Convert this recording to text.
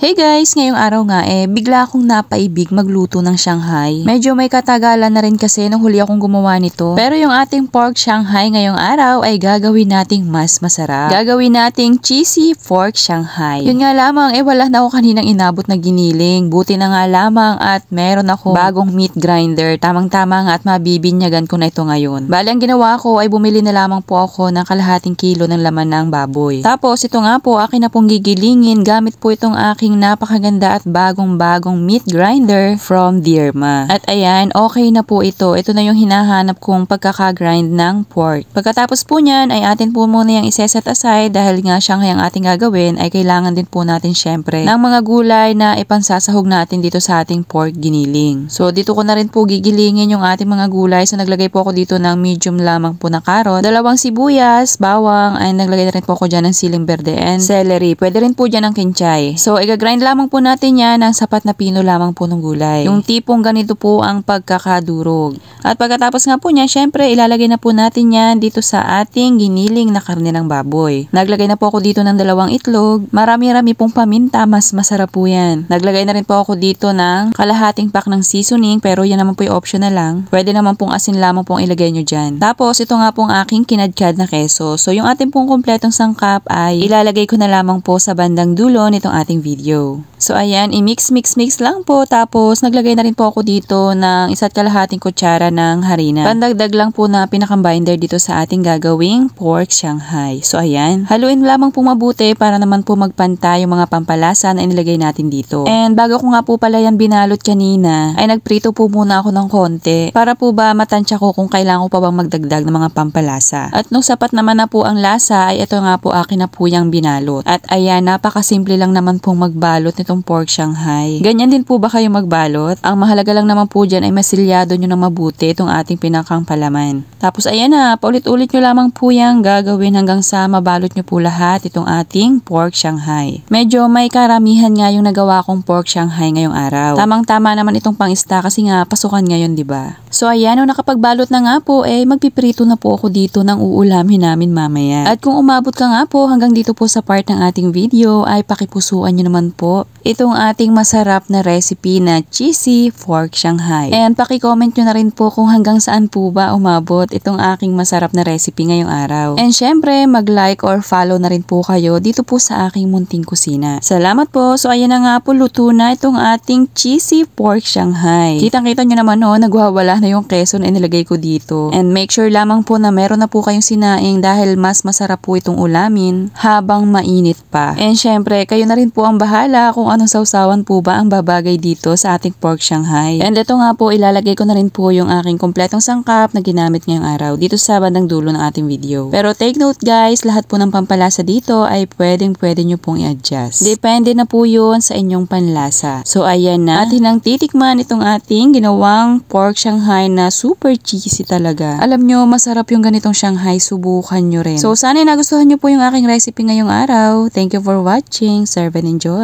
Hey guys, ngayong araw nga bigla akong napaibig magluto ng Shanghai. Medyo may katagalan na rin kasi nung huli akong gumawa nito. Pero yung ating pork Shanghai ngayong araw ay gagawin nating mas masarap. Gagawin nating cheesy pork Shanghai. Yun nga lamang, wala na ako kaninang inabot na giniling. Buti na nga lamang at meron ako bagong meat grinder. Tamang-tama nga at mabibinyagan ko na ito ngayon. Bali, ang ginawa ko ay bumili na lamang po ako ng kalahating kilo ng laman ng baboy. Tapos ito nga po, akin na pong gigilingin gamit po itong aking napakaganda at bagong-bagong meat grinder from Dirma. At ayan, okay na po ito. Ito na yung hinahanap kong pagkakagrind ng pork. Pagkatapos po niyan ay atin po muna yung iseset aside dahil nga Shanghai ang ating gagawin ay kailangan din po natin syempre ng mga gulay na ipansasahog natin dito sa ating pork giniling. So dito ko na rin po gigilingin yung ating mga gulay. So naglagay po ako dito ng medium lamang po na carrot, 2 sibuyas, bawang, ay naglagay na rin po ako dyan ng siling berde and celery. Pwede rin po dyan ng kinchay. So grind lamang po natin yan ng sapat na pino lamang po ng gulay. Yung tipong ganito po ang pagkakadurog. At pagkatapos nga po niya, syempre ilalagay na po natin yan dito sa ating giniling na karne ng baboy. Naglagay na po ako dito ng 2 itlog. Marami-rami pong paminta, mas masarap po yan. Naglagay na rin po ako dito ng kalahating pack ng seasoning, pero yan naman po yung optional lang. Pwede naman pong asin lamang pong ilagay nyo dyan. Tapos ito nga pong aking kinadkad na keso. So yung ating pong kompletong sangkap ay ilalagay ko na lamang po sa bandang dulo nitong ating video. So ayan, i-mix lang po. Tapos naglagay na rin po ako dito ng 1 kalahating kutsara ng harina. Pandagdag lang po na pinaka-binder dito sa ating gagawing pork Shanghai. So ayan, haluin lamang po mabuti para naman po magpantay yung mga pampalasa na inilagay natin dito. And bago ko nga po pala yan binalot kanina, ay nagprito po muna ako ng konti para po ba matansya ko kung kailangan ko pa bang magdagdag ng mga pampalasa. At nung sapat naman na po ang lasa, ay ito nga po akin na po yung binalot. At ayan, napakasimple lang naman pong magbalot nitong pork Shanghai. Ganyan din po ba kayo magbalot? Ang mahalaga lang naman po dyan ay masilyado nyo ng mabuti itong ating pinakang palaman. Tapos ayan na, paulit-ulit nyo lamang po yung gagawin hanggang sa mabalot nyo po lahat itong ating pork Shanghai. Medyo may karamihan nga yung nagawa kong pork Shanghai ngayong araw. Tamang-tama naman itong pang-ista kasi nga pasukan ngayon, di ba? So ayan, nung nakapagbalot na nga po, magpiprito na po ako dito ng uulamin namin mamaya. At kung umabot ka nga po hanggang dito po sa part ng ating video, ay pakipusuan nyo naman po itong ating masarap na recipe na cheesy pork Shanghai. And paki-comment nyo na rin po kung hanggang saan po ba umabot itong aking masarap na recipe ngayong araw. And syempre, mag-like or follow na rin po kayo dito po sa aking munting kusina. Salamat po. So ayan na nga po, luto na itong ating cheesy pork Shanghai. Kitang-kita nyo naman nagwawala na yung keso na inilagay ko dito. And make sure lamang po na meron na po kayong sinaing dahil mas masarap po itong ulamin habang mainit pa. And syempre, kayo na rin po ang bahala kung anong sausawan po ba ang babagay dito sa ating pork Shanghai. And ito nga po, ilalagay ko na rin po yung aking kompletong sangkap na ginamit ngayong araw dito sa bandang dulo ng ating video. Pero take note guys, lahat po ng pampalasa dito ay pwede nyo pong i-adjust. Depende na po yun sa inyong panlasa. So ayan na, atin ang titikman itong ating ginawang pork Shanghai na super cheesy talaga. Alam nyo, masarap yung ganitong Shanghai, subukan nyo rin. So sana nagustuhan nyo po yung aking recipe ngayong araw. Thank you for watching. Serve and enjoy.